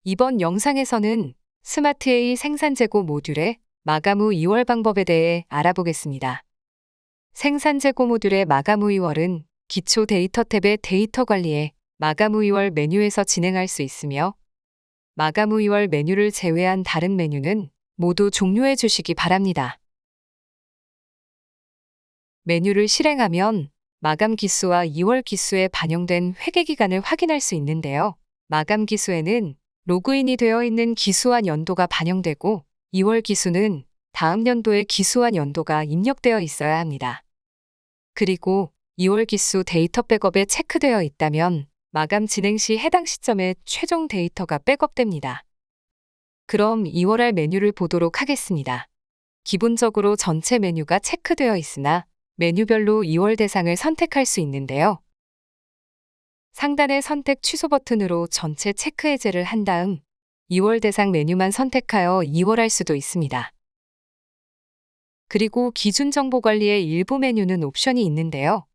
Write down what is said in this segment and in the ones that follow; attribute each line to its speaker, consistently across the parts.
Speaker 1: 이번 영상에서는 스마트A 생산재고 모듈의 마감 후 2월 방법에 대해 알아보겠습니다. 생산재고 모듈의 마감 후 2월은 기초 데이터 탭의 데이터 관리에 마감 후 2월 메뉴에서 진행할 수 있으며 마감 후 2월 메뉴를 제외한 다른 메뉴는 모두 종료해 주시기 바랍니다. 메뉴를 실행하면 마감 기수와 2월 기수에 반영된 회계 기간을 확인할 수 있는데요. 마감 기수에는 로그인이 되어 있는 기수한 연도가 반영되고 2월 기수는 다음 연도의 기수한 연도가 입력되어 있어야 합니다. 그리고 2월 기수 데이터 백업에 체크되어 있다면 마감 진행 시 해당 시점에 최종 데이터가 백업됩니다. 그럼 2월할 메뉴를 보도록 하겠습니다. 기본적으로 전체 메뉴가 체크되어 있으나 메뉴별로 2월 대상을 선택할 수 있는데요. 상단의 선택 취소 버튼으로 전체 체크 해제를 한 다음 2월 대상 메뉴만 선택하여 2월 할 수도 있습니다. 그리고 기준 정보 관리의 일부 메뉴는 옵션이 있는데요.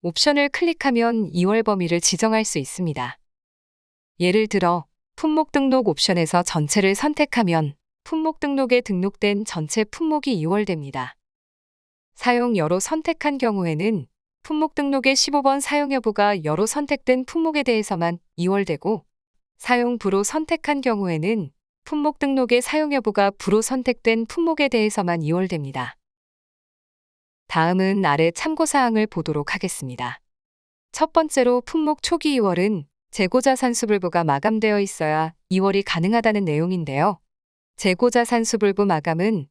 Speaker 1: 옵션을 클릭하면 2월 범위를 지정할 수 있습니다. 예를 들어 품목 등록 옵션에서 전체를 선택하면 품목 등록에 등록된 전체 품목이 2월됩니다. 사용 여로 선택한 경우에는 품목 등록의 15번 사용 여부가 여로 선택된 품목에 대해서만 2월되고 사용 부로 선택한 경우에는 품목 등록의 사용 여부가 부로 선택된 품목에 대해서만 2월됩니다. 다음은 아래 참고사항을 보도록 하겠습니다. 첫 번째로 품목 초기 2월은 재고자산수불부가 마감되어 있어야 2월이 가능하다는 내용인데요. 재고자산수불부 마감은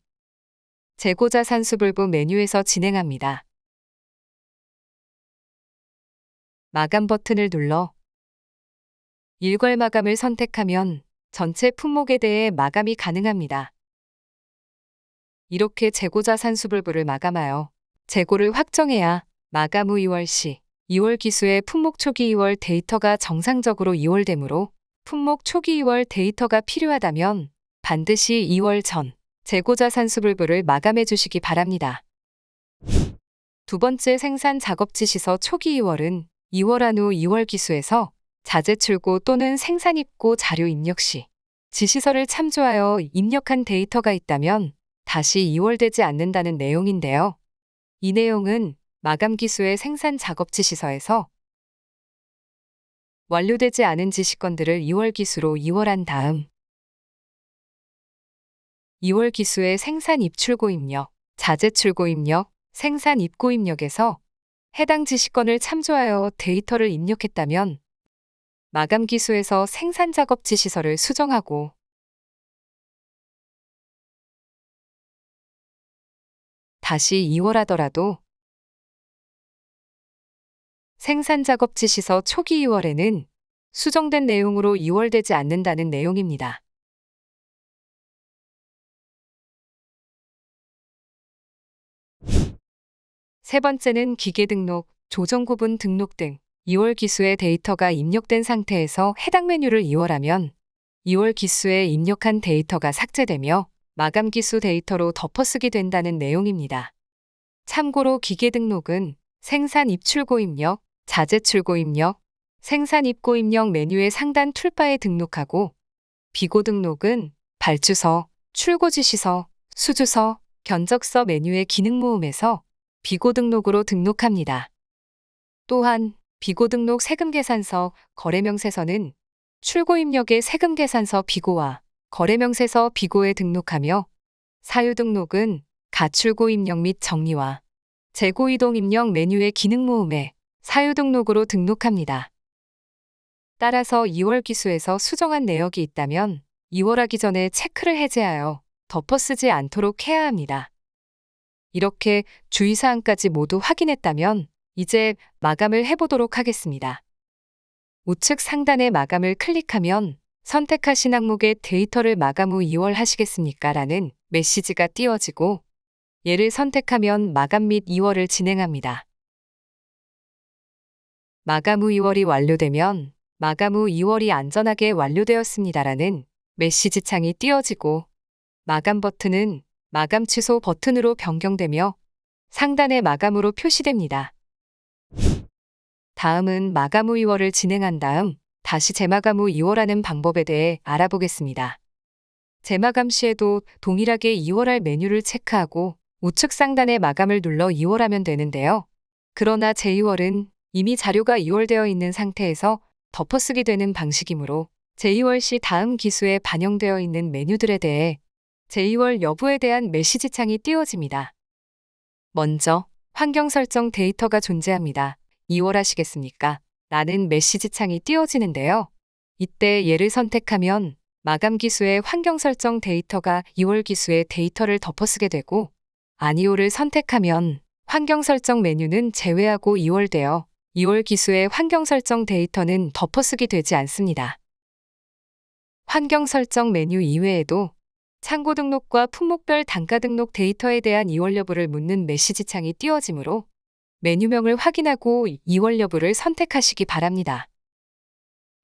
Speaker 1: 재고자산수불부 메뉴에서 진행합니다. 마감 버튼을 눌러 일괄 마감을 선택하면 전체 품목에 대해 마감이 가능합니다. 이렇게 재고자산수불부를 마감하여 재고를 확정해야 마감 후 2월 시 2월 기수의 품목 초기 2월 데이터가 정상적으로 2월되므로 품목 초기 2월 데이터가 필요하다면 반드시 2월 전 재고자산수불부를 마감해 주시기 바랍니다. 두 번째 생산 작업지 시서 초기 2월은 2월한 후 2월 기수에서 자재 출고 또는 생산 입고 자료 입력 시 지시서를 참조하여 입력한 데이터가 있다면 다시 2월되지 않는다는 내용인데요. 이 내용은 마감 기수의 생산 작업지 시서에서 완료되지 않은 지시건들을 2월 기수로 2월한 다음 2월 기수의 생산 입출고 입력, 자재 출고 입력, 생산 입고 입력에서 해당 지시건을 참조하여 데이터를 입력했다면 마감 기수에서 생산 작업지 시서를 수정하고 다시 2월하더라도 생산 작업지 시서 초기 2월에는 수정된 내용으로 2월되지 않는다는 내용입니다. 세 번째는 기계 등록, 조정 구분 등록 등 2월 기수의 데이터가 입력된 상태에서 해당 메뉴를 2월하면 2월 기수에 입력한 데이터가 삭제되며 마감 기수 데이터로 덮어쓰기 된다는 내용입니다. 참고로 기계 등록은 생산 입출고 입력, 자재 출고 입력, 생산 입고 입력 메뉴의 상단 툴바에 등록하고 비고 등록은 발주서, 출고 지시서, 수주서, 견적서 메뉴의 기능 모음에서 비고 등록으로 등록합니다. 또한 비고 등록 세금계산서, 거래명세서는 출고 입력의 세금계산서 비고와 거래명세서 비고에 등록하며 사유 등록은 가출고 입력 및 정리와 재고 이동 입력 메뉴의 기능 모음에 사유 등록으로 등록합니다. 따라서 2월 기수에서 수정한 내역이 있다면 2월하기 전에 체크를 해제하여 덮어쓰지 않도록 해야 합니다. 이렇게 주의사항까지 모두 확인했다면 이제 마감을 해보도록 하겠습니다. 우측 상단의 마감을 클릭하면 선택하신 항목의 데이터를 마감 후 2월 하시겠습니까? 라는 메시지가 띄워지고 얘를 선택하면 마감 및 2월을 진행합니다. 마감 후 2월이 완료되면 마감 후 2월이 안전하게 완료되었습니다라는 메시지 창이 띄워지고 마감 버튼은 마감 취소 버튼으로 변경되며 상단의 마감으로 표시됩니다. 다음은 마감 후 2월을 진행한 다음 다시 재마감 후 2월하는 방법에 대해 알아보겠습니다. 재마감 시에도 동일하게 2월할 메뉴를 체크하고 우측 상단의 마감을 눌러 2월하면 되는데요. 그러나 제2월은 이미 자료가 2월되어 있는 상태에서 덮어쓰기 되는 방식이므로 제2월 시 다음 기수에 반영되어 있는 메뉴들에 대해 제2월 여부에 대한 메시지 창이 띄워집니다. 먼저 환경 설정 데이터가 존재합니다. 2월 하시겠습니까? 라는 메시지 창이 띄워지는데요. 이때 얘를 선택하면 마감 기수의 환경 설정 데이터가 2월 기수의 데이터를 덮어쓰게 되고 아니오를 선택하면 환경 설정 메뉴는 제외하고 2월되어 2월 기수의 환경 설정 데이터는 덮어쓰기 되지 않습니다. 환경 설정 메뉴 이외에도 창고 등록과 품목별 단가 등록 데이터에 대한 2월 여부를 묻는 메시지 창이 띄워지므로 메뉴명을 확인하고 2월 여부를 선택하시기 바랍니다.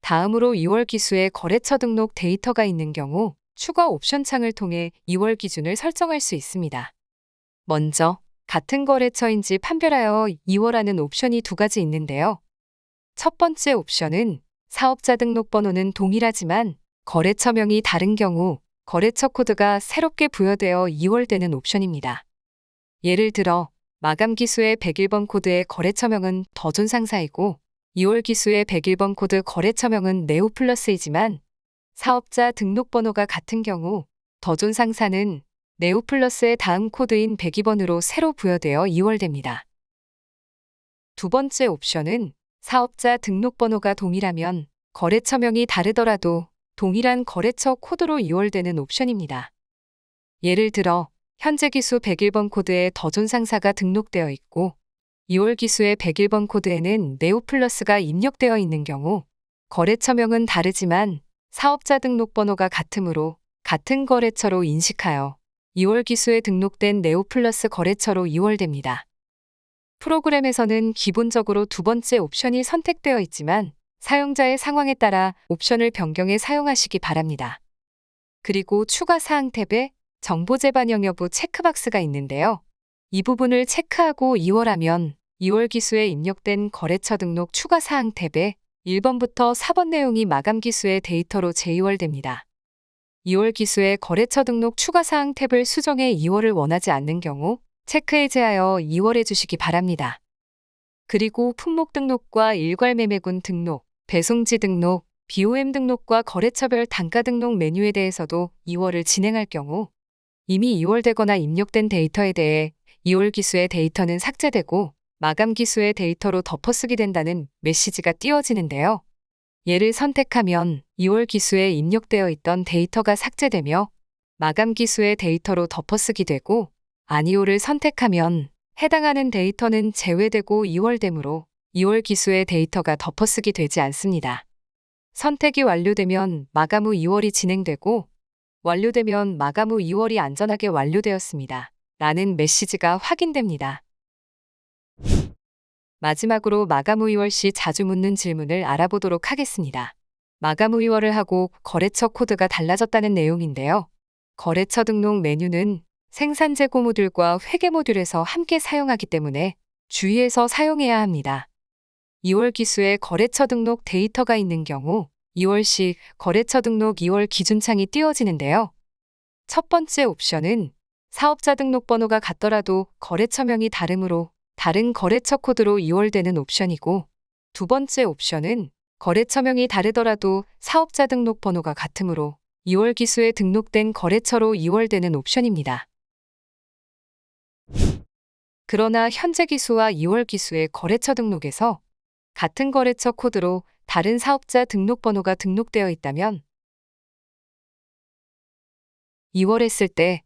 Speaker 1: 다음으로 2월 기수의 거래처 등록 데이터가 있는 경우 추가 옵션 창을 통해 2월 기준을 설정할 수 있습니다. 먼저 같은 거래처인지 판별하여 2월하는 옵션이 두 가지 있는데요. 첫 번째 옵션은 사업자 등록번호는 동일하지만 거래처명이 다른 경우 거래처 코드가 새롭게 부여되어 2월되는 옵션입니다. 예를 들어 마감 기수의 101번 코드의 거래처명은 더존 상사이고 2월 기수의 101번 코드 거래처명은 네오플러스이지만 사업자 등록번호가 같은 경우 더존 상사는 네오플러스의 다음 코드인 102번으로 새로 부여되어 2월됩니다. 두 번째 옵션은 사업자 등록번호가 동일하면 거래처명이 다르더라도 동일한 거래처 코드로 2월되는 옵션입니다. 예를 들어 현재 기수 101번 코드에 더존 상사가 등록되어 있고 2월 기수의 101번 코드에는 네오플러스가 입력되어 있는 경우 거래처명은 다르지만 사업자 등록번호가 같으므로 같은 거래처로 인식하여 2월 기수에 등록된 네오플러스 거래처로 2월됩니다. 프로그램에서는 기본적으로 두 번째 옵션이 선택되어 있지만 사용자의 상황에 따라 옵션을 변경해 사용하시기 바랍니다. 그리고 추가 사항 탭에 정보 재반영 여부 체크박스가 있는데요. 이 부분을 체크하고 2월하면 2월 기수에 입력된 거래처 등록 추가 사항 탭에 1번부터 4번 내용이 마감 기수의 데이터로 제2월됩니다. 2월 기수의 거래처 등록 추가 사항 탭을 수정해 2월을 원하지 않는 경우 체크 해제하여 2월해 주시기 바랍니다. 그리고 품목 등록과 일괄 매매군 등록, 배송지 등록, BOM 등록과 거래처별 단가 등록 메뉴에 대해서도 2월을 진행할 경우 이미 2월되거나 입력된 데이터에 대해 2월 기수의 데이터는 삭제되고 마감 기수의 데이터로 덮어쓰기 된다는 메시지가 띄워지는데요. 얘를 선택하면 2월 기수에 입력되어 있던 데이터가 삭제되며 마감 기수의 데이터로 덮어쓰기 되고 아니오를 선택하면 해당하는 데이터는 제외되고 2월되므로 2월 기수의 데이터가 덮어쓰기 되지 않습니다. 선택이 완료되면 마감 후 2월이 진행되고 완료되면 마감 후 2월이 안전하게 완료되었습니다. 라는 메시지가 확인됩니다. 마지막으로 마감 후 2월 시 자주 묻는 질문을 알아보도록 하겠습니다. 마감 후 2월을 하고 거래처 코드가 달라졌다는 내용인데요. 거래처 등록 메뉴는 생산 재고 모듈과 회계 모듈에서 함께 사용하기 때문에 주의해서 사용해야 합니다. 2월 기수에 거래처 등록 데이터가 있는 경우 2월 시 거래처 등록 2월 기준창이 띄워지는데요. 첫 번째 옵션은 사업자 등록번호가 같더라도 거래처명이 다르므로 다른 거래처 코드로 2월되는 옵션이고 두 번째 옵션은 거래처명이 다르더라도 사업자 등록번호가 같으므로 2월 기수에 등록된 거래처로 2월되는 옵션입니다. 그러나 현재 기수와 2월 기수의 거래처 등록에서 같은 거래처 코드로 다른 사업자 등록번호가 등록되어 있다면 2월했을 때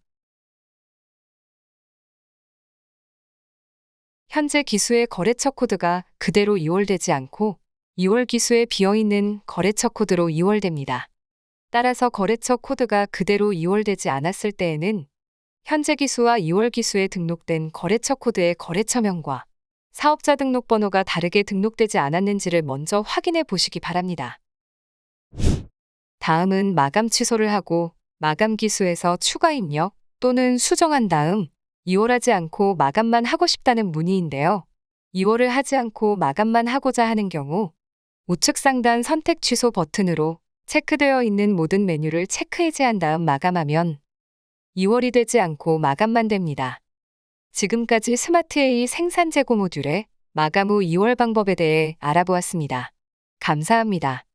Speaker 1: 현재 기수의 거래처 코드가 그대로 2월되지 않고 2월 기수에 비어있는 거래처 코드로 2월됩니다. 따라서 거래처 코드가 그대로 2월되지 않았을 때에는 현재 기수와 2월 기수에 등록된 거래처 코드의 거래처명과 사업자 등록번호가 다르게 등록되지 않았는지를 먼저 확인해 보시기 바랍니다. 다음은 마감 취소를 하고 마감 기수에서 추가 입력 또는 수정한 다음 2월하지 않고 마감만 하고 싶다는 문의인데요. 2월을 하지 않고 마감만 하고자 하는 경우 우측 상단 선택 취소 버튼으로 체크되어 있는 모든 메뉴를 체크 해제한 다음 마감하면 2월이 되지 않고 마감만 됩니다. 지금까지 스마트 A 생산 재고 모듈의 마감 후 2월 방법에 대해 알아보았습니다. 감사합니다.